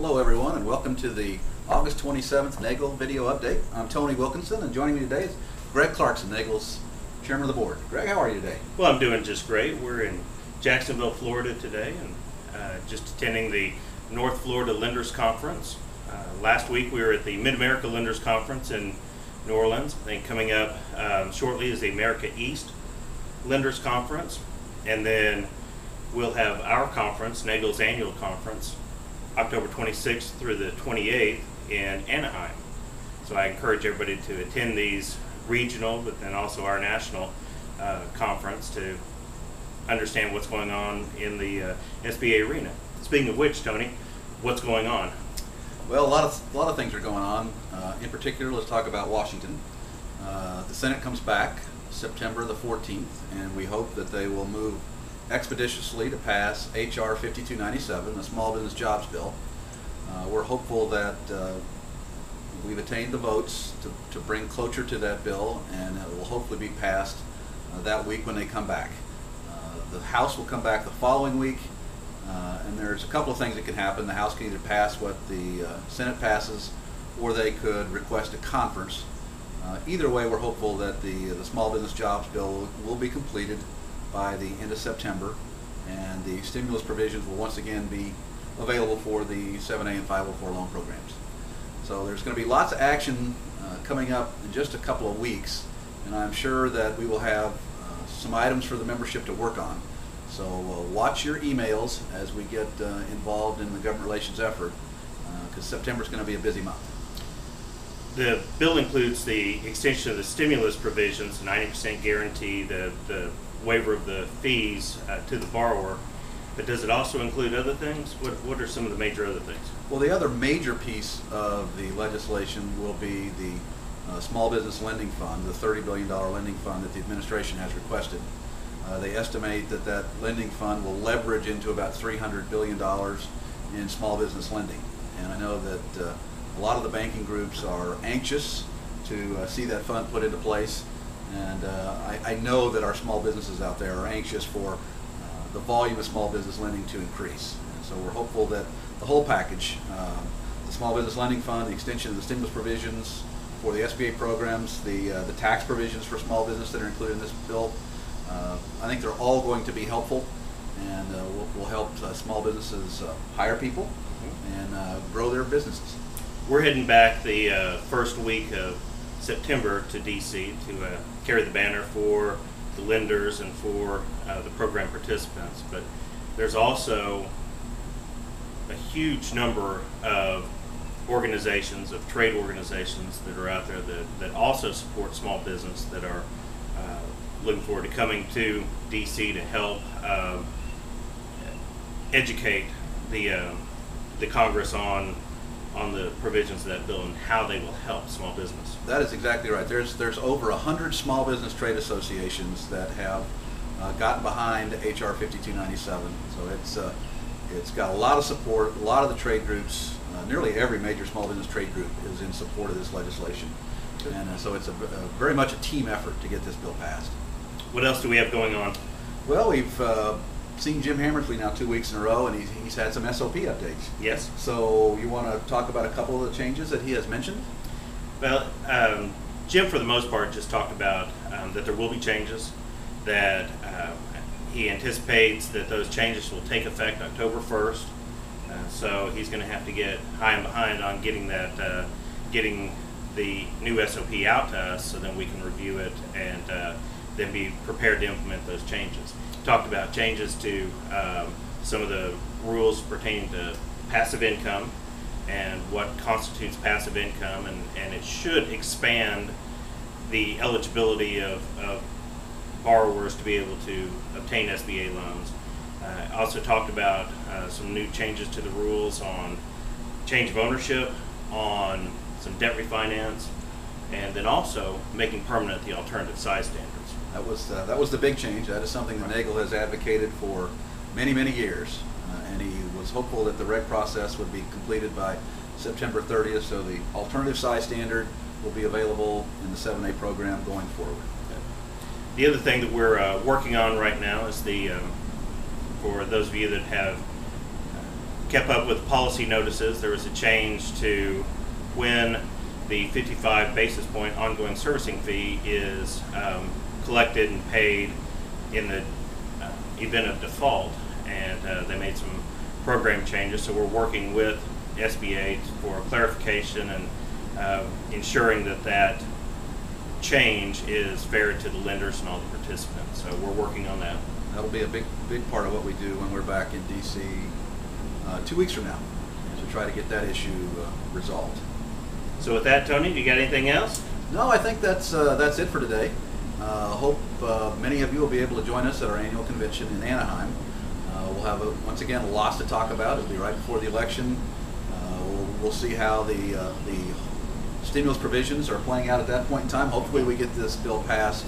Hello everyone and welcome to the August 27th NAGGL video update. I'm Tony Wilkinson and joining me today is Greg Clarkson, NAGGL's chairman of the board. Greg, how are you today? Well, I'm doing just great. We're in Jacksonville, Florida today and just attending the North Florida Lenders Conference. Last week we were at the Mid-America Lenders Conference in New Orleans. I think coming up shortly is the America East Lenders Conference, and then we'll have our conference, NAGGL's annual conference, October 26th through the 28th in Anaheim. So I encourage everybody to attend these regional, but then also our national conference to understand what's going on in the SBA arena. Speaking of which, Tony, what's going on? Well, a lot of things are going on. In particular, let's talk about Washington. The Senate comes back September the 14th, and we hope that they will move expeditiously to pass H.R. 5297, the Small Business Jobs Bill. We're hopeful that we've attained the votes to bring cloture to that bill, and it will hopefully be passed that week when they come back. The House will come back the following week, and there's a couple of things that can happen. The House can either pass what the Senate passes, or they could request a conference. Either way, we're hopeful that the Small Business Jobs Bill will be completed by the end of September, and the stimulus provisions will once again be available for the 7A and 504 loan programs. So there's going to be lots of action coming up in just a couple of weeks, and I'm sure that we will have some items for the membership to work on. So watch your emails as we get involved in the government relations effort, because September is going to be a busy month. The bill includes the extension of the stimulus provisions, 90% guarantee, the waiver of the fees to the borrower, but does it also include other things? What are some of the major other things? Well, the other major piece of the legislation will be the Small Business Lending Fund, the $30 billion lending fund that the administration has requested. They estimate that that lending fund will leverage into about $300 billion in small business lending. And I know that a lot of the banking groups are anxious to see that fund put into place. And I know that our small businesses out there are anxious for the volume of small business lending to increase. And so we're hopeful that the whole package, the Small Business Lending Fund, the extension of the stimulus provisions for the SBA programs, the tax provisions for small business that are included in this bill, I think they're all going to be helpful, and will help small businesses hire people and grow their businesses. We're heading back the first week of September to DC to carry the banner for the lenders and for the program participants, but there's also a huge number of organizations, of trade organizations that are out there that also support small business, that are looking forward to coming to DC to help educate the Congress on the provisions of that bill and how they will help small business. That is exactly right. There's over 100 small business trade associations that have gotten behind H.R. 5297. So it's got a lot of support. A lot of the trade groups, nearly every major small business trade group is in support of this legislation. And so it's very much a team effort to get this bill passed. What else do we have going on? Well, we've seen Jim Hammersley now 2 weeks in a row, and he's had some SOP updates. Yes. So you want to talk about a couple of the changes that he has mentioned? Well, Jim, for the most part, just talked about that there will be changes, that he anticipates that those changes will take effect October 1st. So he's going to have to get high and behind on getting that, getting the new SOP out to us, so then we can review it and then be prepared to implement those changes. Talked about changes to some of the rules pertaining to passive income and what constitutes passive income, and it should expand the eligibility of borrowers to be able to obtain SBA loans. Also talked about some new changes to the rules on change of ownership, on some debt refinance, and then also making permanent the alternative size standards. That was the big change. That is something that NAGGL has advocated for many, many years, and he was hopeful that the reg process would be completed by September 30th, so the alternative size standard will be available in the 7A program going forward. The other thing that we're working on right now is the for those of you that have kept up with policy notices. There was a change to when the 55 basis point ongoing servicing fee is collected and paid in the event of default, and they made some program changes. So we're working with SBA for clarification and ensuring that that change is fair to the lenders and all the participants. So we're working on that. That'll be a big part of what we do when we're back in DC 2 weeks from now, to try to get that issue resolved. So with that, Tony, you got anything else? No, I think that's it for today. Hope many of you will be able to join us at our annual convention in Anaheim. We'll have, once again, lots to talk about. It'll be right before the election. We'll see how the stimulus provisions are playing out at that point in time. Hopefully we get this bill passed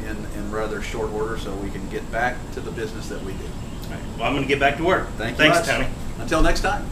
in rather short order so we can get back to the business that we do. All right. Well, I'm going to get back to work. Thanks much. Tony. Until next time.